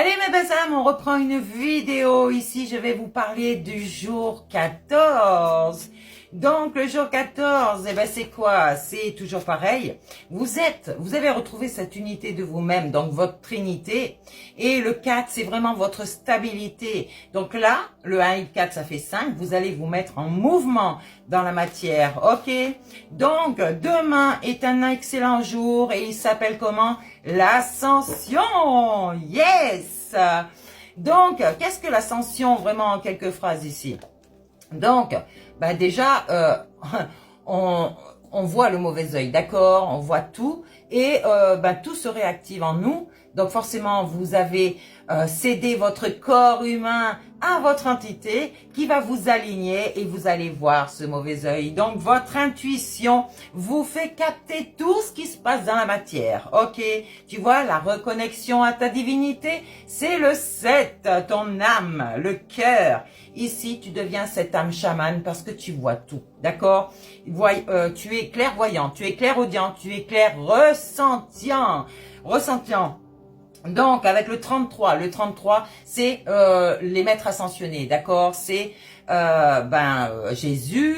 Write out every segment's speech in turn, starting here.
Allez mes belles âmes, on reprend une vidéo. Ici, je vais vous parler du jour 14. Donc, le jour 14, eh ben, c'est quoi? C'est toujours pareil. Vous avez retrouvé cette unité de vous-même, donc votre trinité. Et le 4, c'est vraiment votre stabilité. Donc là, le 1 et le 4, ça fait 5. Vous allez vous mettre en mouvement dans la matière, ok? Donc, demain est un excellent jour et il s'appelle comment? L'ascension. Yes! Donc, qu'est-ce que l'ascension, vraiment en quelques phrases ici? Donc, déjà, on voit le mauvais œil, d'accord? On voit tout et tout se réactive en nous. Donc forcément, vous avez cédé votre corps humain à votre entité qui va vous aligner et vous allez voir ce mauvais œil. Donc votre intuition vous fait capter tout ce qui se passe dans la matière. Ok, tu vois, la reconnexion à ta divinité, c'est le 7, ton âme, le cœur. Ici, tu deviens cette âme chamane parce que tu vois tout, d'accord? Tu es clairvoyant, tu es clairaudient, tu es clair ressentient. Donc, avec le 33, c'est les maîtres ascensionnés, d'accord? C'est Jésus,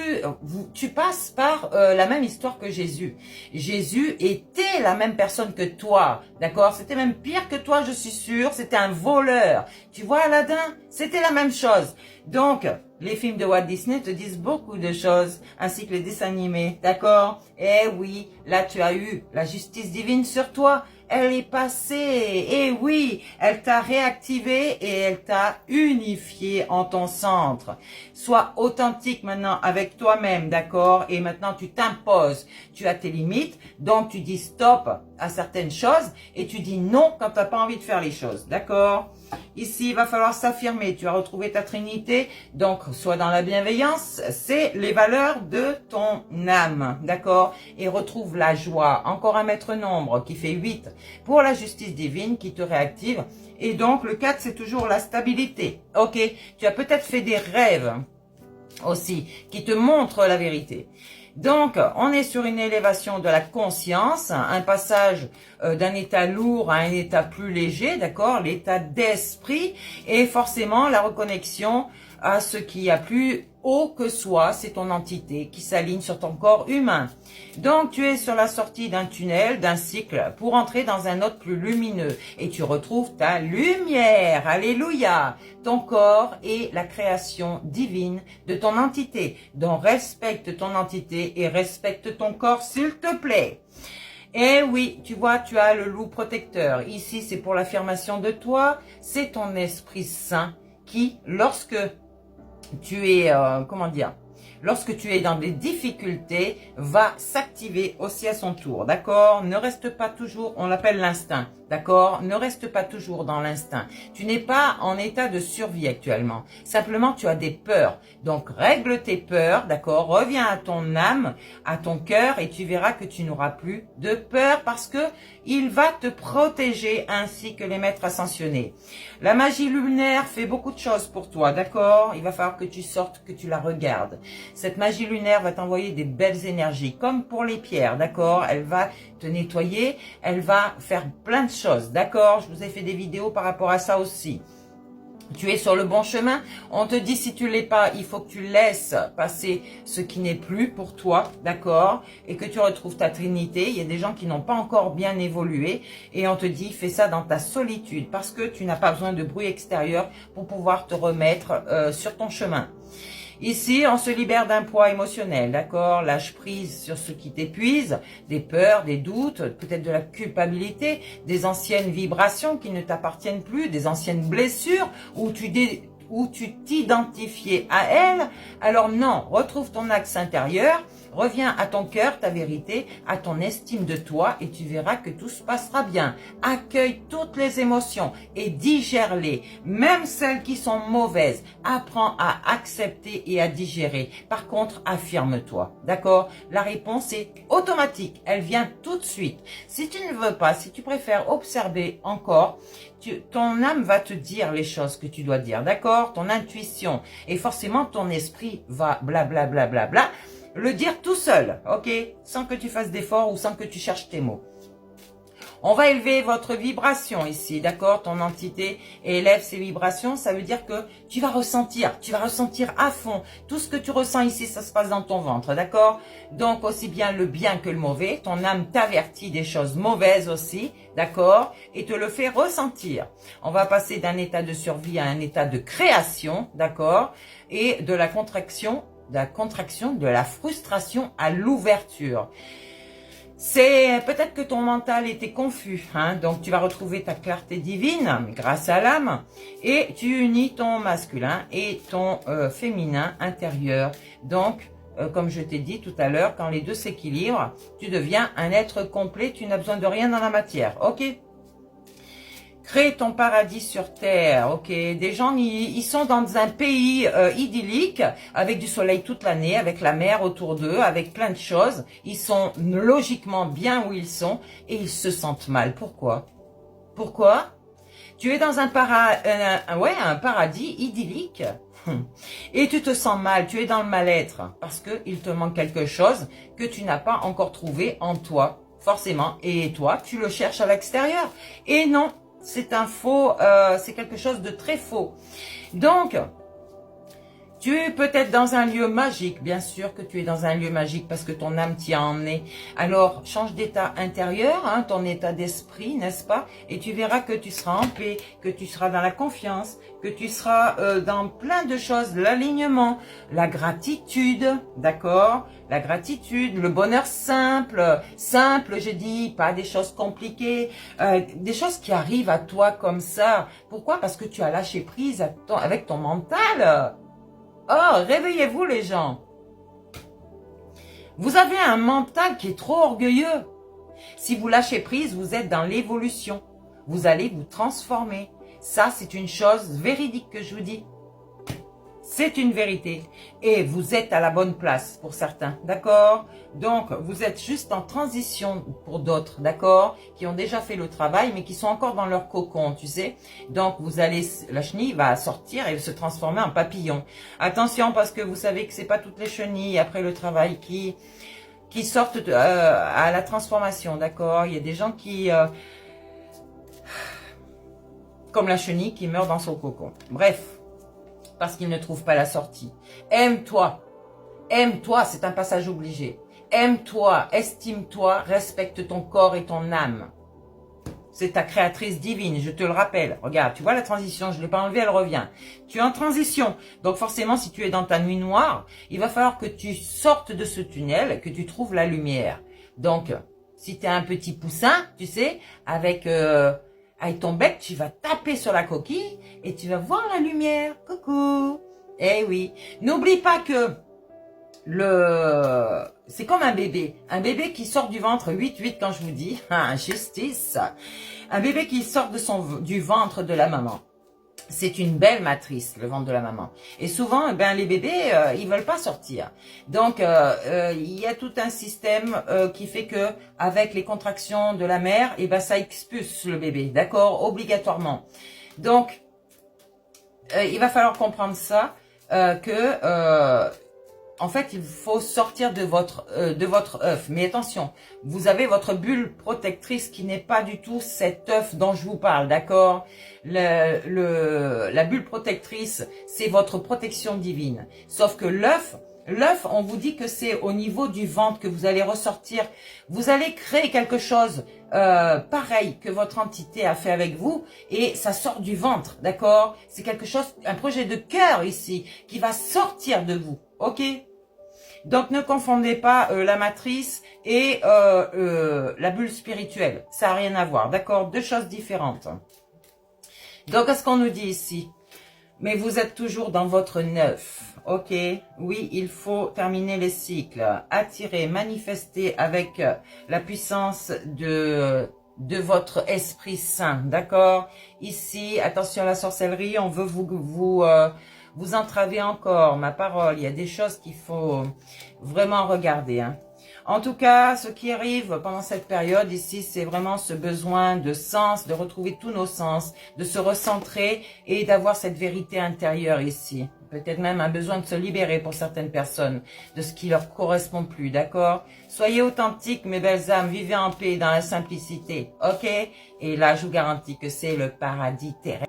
tu passes par la même histoire que Jésus. Jésus était la même personne que toi, d'accord? C'était même pire que toi, je suis sûre. C'était un voleur. Tu vois, Aladdin, c'était la même chose. Donc, les films de Walt Disney te disent beaucoup de choses, ainsi que les dessins animés, d'accord? Eh oui, là tu as eu la justice divine sur toi. Elle est passée, et oui, elle t'a réactivé et elle t'a unifié en ton centre. Sois authentique maintenant avec toi-même, d'accord? Et maintenant tu t'imposes, tu as tes limites, donc tu dis stop à certaines choses et tu dis non quand tu n'as pas envie de faire les choses, d'accord? Ici, il va falloir s'affirmer, tu as retrouvé ta trinité, donc sois dans la bienveillance, c'est les valeurs de ton âme, d'accord? Et retrouve la joie, encore un maître nombre qui fait 8 pour la justice divine qui te réactive. Et donc, le 4, c'est toujours la stabilité, ok? Tu as peut-être fait des rêves aussi qui te montrent la vérité. Donc, on est sur une élévation de la conscience, un passage d'un état lourd à un état plus léger, d'accord? L'état d'esprit et forcément la reconnexion à ce qui a plus haut que soi, c'est ton entité qui s'aligne sur ton corps humain. Donc, tu es sur la sortie d'un tunnel, d'un cycle, pour entrer dans un autre plus lumineux. Et tu retrouves ta lumière. Alléluia! Ton corps est la création divine de ton entité. Donc, respecte ton entité et respecte ton corps, s'il te plaît. Et oui, tu vois, tu as le loup protecteur. Ici, c'est pour l'affirmation de toi. C'est ton esprit saint qui, lorsque tu es, lorsque tu es dans des difficultés, va s'activer aussi à son tour, d'accord? Ne reste pas toujours, on l'appelle l'instinct, d'accord? Ne reste pas toujours dans l'instinct. Tu n'es pas en état de survie actuellement. Simplement, tu as des peurs. Donc, règle tes peurs, d'accord? Reviens à ton âme, à ton cœur et tu verras que tu n'auras plus de peur parce que il va te protéger ainsi que les maîtres ascensionnés. La magie lunaire fait beaucoup de choses pour toi, d'accord? Il va falloir que tu sortes, que tu la regardes. Cette magie lunaire va t'envoyer des belles énergies, comme pour les pierres, d'accord? Elle va te nettoyer, elle va faire plein de choses, d'accord? Je vous ai fait des vidéos par rapport à ça aussi. Tu es sur le bon chemin. On te dit si tu l'es pas, il faut que tu laisses passer ce qui n'est plus pour toi, d'accord? Et que tu retrouves ta trinité. Il y a des gens qui n'ont pas encore bien évolué et on te dit fais ça dans ta solitude parce que tu n'as pas besoin de bruit extérieur pour pouvoir te remettre sur ton chemin. Ici, on se libère d'un poids émotionnel, d'accord? Lâche prise sur ce qui t'épuise, des peurs, des doutes, peut-être de la culpabilité, des anciennes vibrations qui ne t'appartiennent plus, des anciennes blessures où tu t'identifiais à elles. Alors non, retrouve ton axe intérieur, reviens à ton cœur, ta vérité, à ton estime de toi et tu verras que tout se passera bien. Accueille toutes les émotions et digère-les, même celles qui sont mauvaises. Apprends à accepter et à digérer. Par contre, affirme-toi, d'accord? La réponse est automatique, elle vient tout de suite. Si tu ne veux pas, si tu préfères observer encore, ton âme va te dire les choses que tu dois dire, d'accord? Ton intuition et forcément ton esprit va blablabla le dire tout seul, ok? Sans que tu fasses d'efforts ou sans que tu cherches tes mots. On va élever votre vibration ici, d'accord? Ton entité élève ses vibrations, ça veut dire que tu vas ressentir à fond. Tout ce que tu ressens ici, ça se passe dans ton ventre, d'accord? Donc, aussi bien le bien que le mauvais. Ton âme t'avertit des choses mauvaises aussi, d'accord? Et te le fait ressentir. On va passer d'un état de survie à un état de création, d'accord? Et de la contraction, de la frustration à l'ouverture. C'est peut-être que ton mental était confus, hein, donc tu vas retrouver ta clarté divine grâce à l'âme et tu unis ton masculin et ton féminin intérieur. Donc, comme je t'ai dit tout à l'heure, quand les deux s'équilibrent, tu deviens un être complet, tu n'as besoin de rien dans la matière, ok? Crée ton paradis sur terre, ok. Des gens, ils sont dans un pays idyllique, avec du soleil toute l'année, avec la mer autour d'eux, avec plein de choses. Ils sont logiquement bien où ils sont et ils se sentent mal. Pourquoi? Pourquoi? Tu es dans un paradis idyllique et tu te sens mal, tu es dans le mal-être parce qu'il te manque quelque chose que tu n'as pas encore trouvé en toi, forcément. Et toi, tu le cherches à l'extérieur. Et non. C'est un faux, c'est quelque chose de très faux. Donc, tu es peut-être dans un lieu magique, bien sûr que tu es dans un lieu magique parce que ton âme t'y a emmené. Alors, change d'état intérieur, hein, ton état d'esprit, n'est-ce pas? Et tu verras que tu seras en paix, que tu seras dans la confiance, que tu seras dans plein de choses, l'alignement, la gratitude, d'accord? La gratitude, le bonheur simple, j'ai dit, pas des choses compliquées, des choses qui arrivent à toi comme ça. Pourquoi? Parce que tu as lâché prise avec ton mental. Oh, réveillez-vous les gens. Vous avez un mental qui est trop orgueilleux. Si vous lâchez prise, vous êtes dans l'évolution. Vous allez vous transformer. Ça, c'est une chose véridique que je vous dis. C'est une vérité. Et vous êtes à la bonne place pour certains, d'accord? Donc, vous êtes juste en transition pour d'autres, d'accord? Qui ont déjà fait le travail, mais qui sont encore dans leur cocon, tu sais? Donc, la chenille va sortir et se transformer en papillon. Attention, parce que vous savez que c'est pas toutes les chenilles, après le travail, qui sortent à la transformation, d'accord? Il y a des gens qui... comme la chenille qui meurt dans son cocon. Bref. Parce qu'il ne trouve pas la sortie. Aime-toi. Aime-toi, c'est un passage obligé. Aime-toi, estime-toi, respecte ton corps et ton âme. C'est ta créatrice divine, je te le rappelle. Regarde, tu vois la transition, je ne l'ai pas enlevée, elle revient. Tu es en transition. Donc forcément, si tu es dans ta nuit noire, il va falloir que tu sortes de ce tunnel, que tu trouves la lumière. Donc, si tu es un petit poussin, tu sais, avec ton bec, tu vas taper sur la coquille et tu vas voir la lumière. Coucou. Eh oui. N'oublie pas que c'est comme un bébé. Un bébé qui sort du ventre, 8-8 quand je vous dis, justice. Un bébé qui sort du ventre de la maman. C'est une belle matrice, le ventre de la maman. Et souvent, les bébés, ils veulent pas sortir. Donc, il y a tout un système qui fait que, avec les contractions de la mère, ça expulse le bébé, d'accord, obligatoirement. Donc, il va falloir comprendre ça, en fait, il faut sortir de votre œuf. Mais attention, vous avez votre bulle protectrice qui n'est pas du tout cet œuf dont je vous parle, d'accord? La bulle protectrice, c'est votre protection divine. Sauf que l'œuf, on vous dit que c'est au niveau du ventre que vous allez ressortir. Vous allez créer quelque chose pareil que votre entité a fait avec vous et ça sort du ventre, d'accord? C'est quelque chose, un projet de cœur ici qui va sortir de vous, ok? Donc, ne confondez pas la matrice et la bulle spirituelle. Ça n'a rien à voir, d'accord? Deux choses différentes. Donc, qu'est-ce qu'on nous dit ici? Mais vous êtes toujours dans votre neuf, ok? Oui, il faut terminer les cycles. Attirer, manifester avec la puissance de votre esprit saint, d'accord? Ici, attention à la sorcellerie, on veut vous entraver encore, ma parole. Il y a des choses qu'il faut vraiment regarder, hein. En tout cas, ce qui arrive pendant cette période ici, c'est vraiment ce besoin de sens, de retrouver tous nos sens, de se recentrer et d'avoir cette vérité intérieure ici. Peut-être même un besoin de se libérer pour certaines personnes de ce qui leur correspond plus, d'accord? Soyez authentiques, mes belles âmes, vivez en paix, dans la simplicité, ok? Et là, je vous garantis que c'est le paradis terrestre.